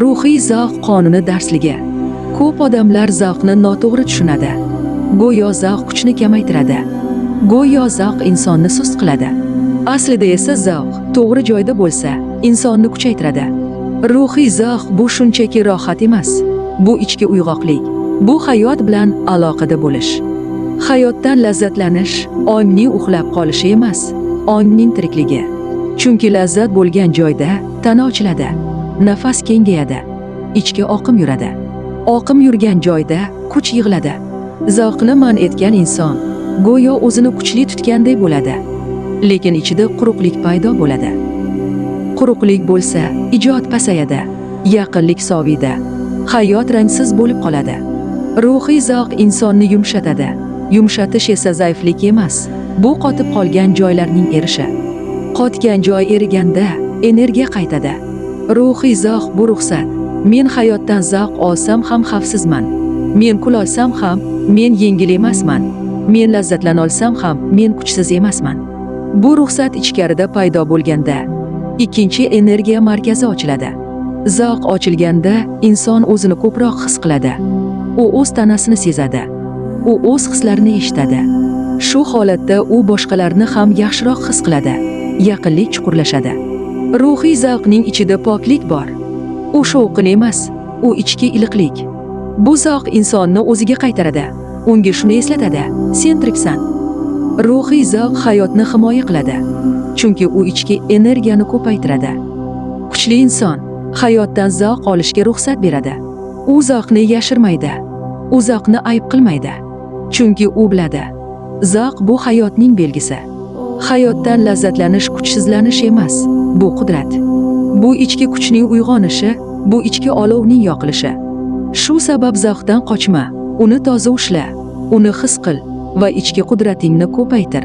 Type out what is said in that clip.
Ruhiy zavq qonuni darsligi. Ko'p odamlar zavqni noto'g'ri tushunadi. Go'yo zavq kuchni kamaytiradi. Go'yo zavq insonni sust qiladi. Aslida esa zavq to'g'ri joyda bo'lsa, insonni kuchaytiradi. Ruhiy zavq bu shunchaki rohat emas. Bu ichki uyg'oqlik. Bu hayot bilan aloqada bo'lish. Hayotdan lazzatlanish ongning uxlab qolishi emas, ongning tirikligi. Chunki lazzat bo'lgan joyda tana ochiladi, nafas kengayadi, ichki oqim yuradi. Oqim yurgan joyda kuch yig'iladi. Zavqni man etgan inson go'yo o'zini kuchli tutganday bo'ladi, lekin ichida quruqlik paydo bo'ladi. Quruqlik bo'lsa, ijod pasayadi, yaqinlik soviydi, hayot rangsiz bo'lib qoladi. Ruhiy zavq insonni yumshatadi. Yumshatish esa zaiflik emas, bu qotib qolgan joylarning erishi. Qotgan joy eriganda energiya qaytadi. Ruhiy zavq bu ruxsat. Men hayotdan zavq olsam ham xavfsizman. Men kul olsam ham men yengil emasman. Men lazzatlana olsam ham men kuchsiz emasman. Bu ruxsat ichkarida paydo bo'lganda ikkinchi energiya markazi ochiladi. Zavq ochilganda inson o'zini ko'proq his qiladi. U o'z tanasini sezadi. U o'z hislarini eshitadi. Shu holatda u boshqalarni ham yaxshiroq his qiladi. Yaqinlik chuqurlashadi. Ruhiy zavqning ichida poklik bor. U shovqin emas, u ichki iliqlik. Bu zavq insonni o'ziga qaytaradi. Unga shuni eslatadi: sen tiriksan. Ruhiy zavq hayotni himoya qiladi. Chunki u ichki energiyani ko'paytiradi. Kuchli inson hayotdan zavq olishga ruxsat beradi. U zavqni yashirmaydi. U zavqni ayb qilmaydi. Chunki u biladi, zavq bu hayotning belgisi. Hayotdan lazzatlanish kuchsizlanish emas, bu qudrat. Bu ichki kuchning uyg'onishi, bu ichki olovning yoqilishi. Shu sabab zavqdan qochma, uni toza ushla, uni his qil va ichki qudratingni ko'paytir.